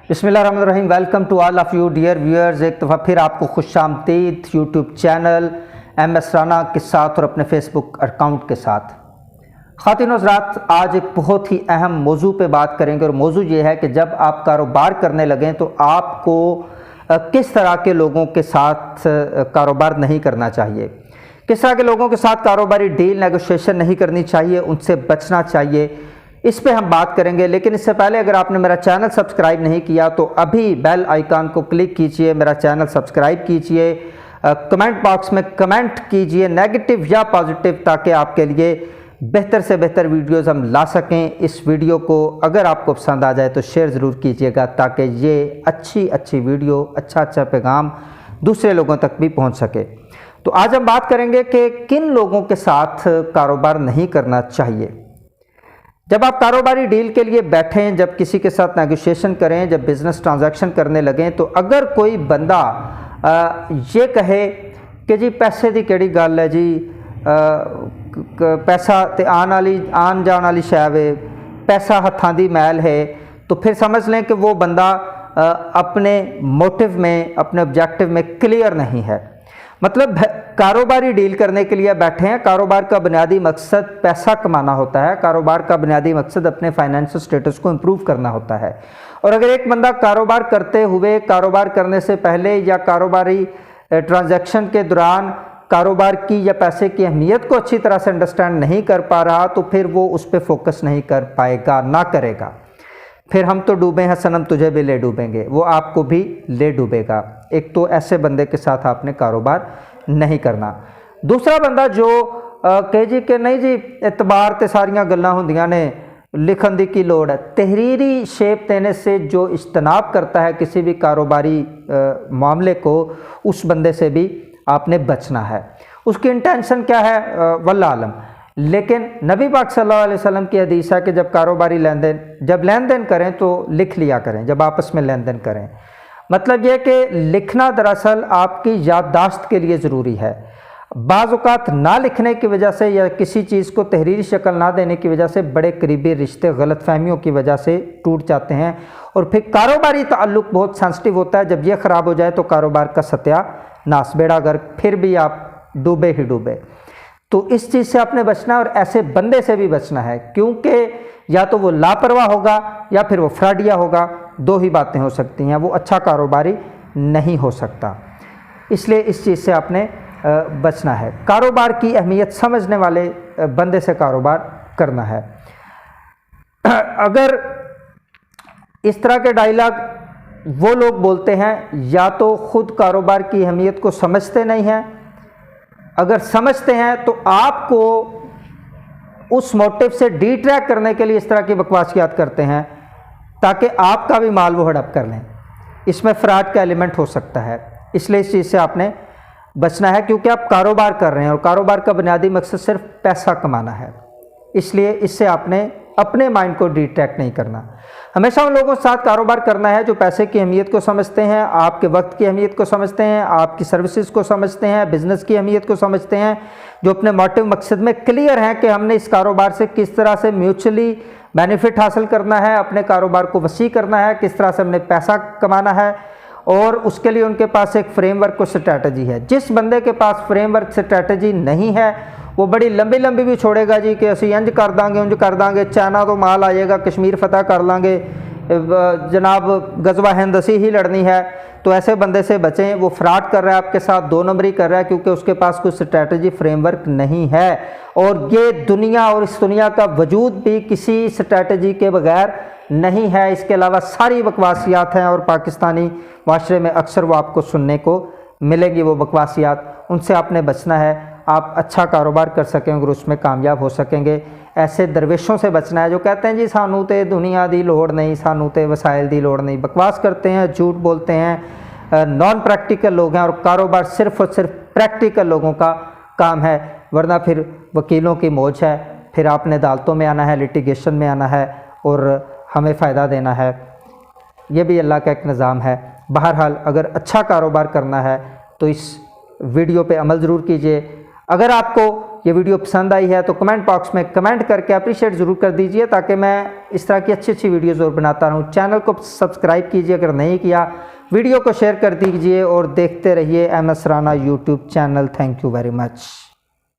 बिस्मिल्लाहिर्रहमानिर्रहीम। Welcome to all of you dear viewers. एक दफ़ा फिर आपको खुशामदीद यूट्यूब चैनल MS राना के साथ और अपने फेसबुक अकाउंट के साथ। ख़ातिन हज़रात, आज एक बहुत ही अहम मौजू पे बात करेंगे और मौजू ये है कि जब आप कारोबार करने लगें तो आपको किस तरह के लोगों के साथ कारोबार नहीं करना चाहिए, किस तरह के लोगों के साथ कारोबारी डील नेगोशिएशन नहीं करनी चाहिए, उनसे बचना चाहिए। इस पे हम बात करेंगे। लेकिन इससे पहले अगर आपने मेरा चैनल सब्सक्राइब नहीं किया तो अभी बेल आइकन को क्लिक कीजिए, मेरा चैनल सब्सक्राइब कीजिए, कमेंट बॉक्स में कमेंट कीजिए नेगेटिव या पॉजिटिव, ताकि आपके लिए बेहतर से बेहतर वीडियोस हम ला सकें। इस वीडियो को अगर आपको पसंद आ जाए तो शेयर ज़रूर कीजिएगा, ताकि ये अच्छी वीडियो, अच्छा पैगाम दूसरे लोगों तक भी पहुंच सके। तो आज हम बात करेंगे कि किन लोगों के साथ कारोबार नहीं करना चाहिए। जब आप कारोबारी डील के लिए बैठें, जब किसी के साथ नेगोशिएशन करें, जब बिज़नेस ट्रांजैक्शन करने लगें, तो अगर कोई बंदा ये कहे कि जी पैसे की केड़ी गल है जी, पैसा तो आन जान वाली शै वे, पैसा हत्थां दी मैल है, तो फिर समझ लें कि वो बंदा अपने मोटिव में, अपने ऑब्जेक्टिव में क्लियर नहीं है। मतलब कारोबारी डील करने के लिए बैठे हैं, कारोबार का बुनियादी मकसद पैसा कमाना होता है, कारोबार का बुनियादी मकसद अपने फाइनेंशियल स्टेटस को इम्प्रूव करना होता है। और अगर एक बंदा कारोबार करते हुए, कारोबार करने से पहले या कारोबारी ट्रांजैक्शन के दौरान कारोबार की या पैसे की अहमियत को अच्छी तरह से अंडरस्टैंड नहीं कर पा रहा, तो फिर वो उस पर फोकस नहीं कर पाएगा, ना करेगा। फिर हम तो डूबे हैं सनम तुझे भी ले डूबेंगे, वो आपको भी ले डूबेगा। एक तो ऐसे बंदे के साथ आपने कारोबार नहीं करना। दूसरा बंदा जो कहे जी कि नहीं जी एतबार ते सारियां गल्लां हुंदियां ने, लिखन दी की लोड़ है, तहरीरी शेप देने से जो इज्तनाब करता है किसी भी कारोबारी मामले को, उस बंदे से भी आपने बचना है। उसकी इंटेंशन क्या है वल्लाह आलम। लेकिन नबी पाक सल्लल्लाहु अलैहि वसल्लम की हदीस है कि जब कारोबारी जब लेन देन करें तो लिख लिया करें, जब आपस में लेन देन करें। मतलब यह कि लिखना दरअसल आपकी याददाश्त के लिए ज़रूरी है। बाज़ औक़ात ना लिखने की वजह से या किसी चीज़ को तहरीरी शक्ल ना देने की वजह से बड़े करीबी रिश्ते गलतफहमियों की वजह से टूट जाते हैं, और फिर कारोबारी ताल्लुक़ बहुत सेंसिटिव होता है। जब यह ख़राब हो जाए तो कारोबार का सत्यानाश, बेड़ा गर्क, फिर भी आप डूबे ही डूबे। तो इस चीज़ से आपने बचना है और ऐसे बंदे से भी बचना है, क्योंकि या तो वो लापरवाह होगा या फिर वो फ्रॉडिया होगा। दो ही बातें हो सकती हैं, वो अच्छा कारोबारी नहीं हो सकता। इसलिए इस चीज़ से आपने बचना है। कारोबार की अहमियत समझने वाले बंदे से कारोबार करना है। अगर इस तरह के डायलॉग वो लोग बोलते हैं, या तो खुद कारोबार की अहमियत को समझते नहीं हैं, अगर समझते हैं तो आपको उस मोटिव से डिट्रैक्ट करने के लिए इस तरह की बकवासियात करते हैं ताकि आपका भी माल वो हड़प कर लें। इसमें फ्रॉड का एलिमेंट हो सकता है। इसलिए इस चीज़ से आपने बचना है, क्योंकि आप कारोबार कर रहे हैं और कारोबार का बुनियादी मकसद सिर्फ पैसा कमाना है। इसलिए इससे आपने अपने माइंड को डिट्रैक्ट नहीं करना। हमेशा उन लोगों के साथ कारोबार करना है जो पैसे की अहमियत को समझते हैं, आपके वक्त की अहमियत को समझते हैं, आपकी सर्विसेज को समझते हैं, बिज़नेस की अहमियत को समझते हैं, जो अपने मोटिव मकसद में क्लियर हैं कि हमने इस कारोबार से किस तरह से म्यूचुअली बेनिफिट हासिल करना है, अपने कारोबार को वसी करना है, किस तरह से हमने पैसा कमाना है, और उसके लिए उनके पास एक फ्रेमवर्क और स्ट्रैटेजी है। जिस बंदे के पास फ्रेमवर्क स्ट्रैटेजी नहीं है, वो बड़ी लंबी भी छोड़ेगा जी कि असी इंज कर दांगे, उंज कर दांगे, चाइना तो माल आएगा, कश्मीर फतह कर लांगे, जनाब गजवा हिंद असी ही लड़नी है। तो ऐसे बंदे से बचें। वो फ्रॉड कर रहा है आपके साथ, दो नंबरी कर रहा है, क्योंकि उसके पास कोई स्ट्रैटेजी फ्रेमवर्क नहीं है। और ये दुनिया और इस दुनिया का वजूद भी किसी स्ट्रैटेजी के बगैर नहीं है। इसके अलावा सारी बकवासियात हैं और पाकिस्तानी माशरे में अक्सर वो आपको सुनने को मिलेगी, वो बकवासियात। उनसे आपने बचना है। आप अच्छा कारोबार कर सकेंगे और उसमें कामयाब हो सकेंगे। ऐसे दरवेशों से बचना है जो कहते हैं जी सानू ते दुनिया दी लोड़ नहीं, सानू ते वसाइल दी लोड़ नहीं। बकवास करते हैं, झूठ बोलते हैं, नॉन प्रैक्टिकल लोग हैं। और कारोबार सिर्फ और सिर्फ प्रैक्टिकल लोगों का काम है, वरना फिर वकीलों की मौज है। फिर आपने अदालतों में आना है, लिटिगेशन में आना है और हमें फ़ायदा देना है। ये भी अल्लाह का एक निज़ाम है। बहरहाल अगर अच्छा कारोबार करना है तो इस वीडियो पे अमल ज़रूर कीजिए। अगर आपको ये वीडियो पसंद आई है तो कमेंट बॉक्स में कमेंट करके अप्रिशिएट ज़रूर कर दीजिए, ताकि मैं इस तरह की अच्छी अच्छी वीडियोज़ और बनाता रहूँ। चैनल को सब्सक्राइब कीजिए अगर नहीं किया, वीडियो को शेयर कर दीजिए और देखते रहिए MS Rana YouTube channel. Thank you very much.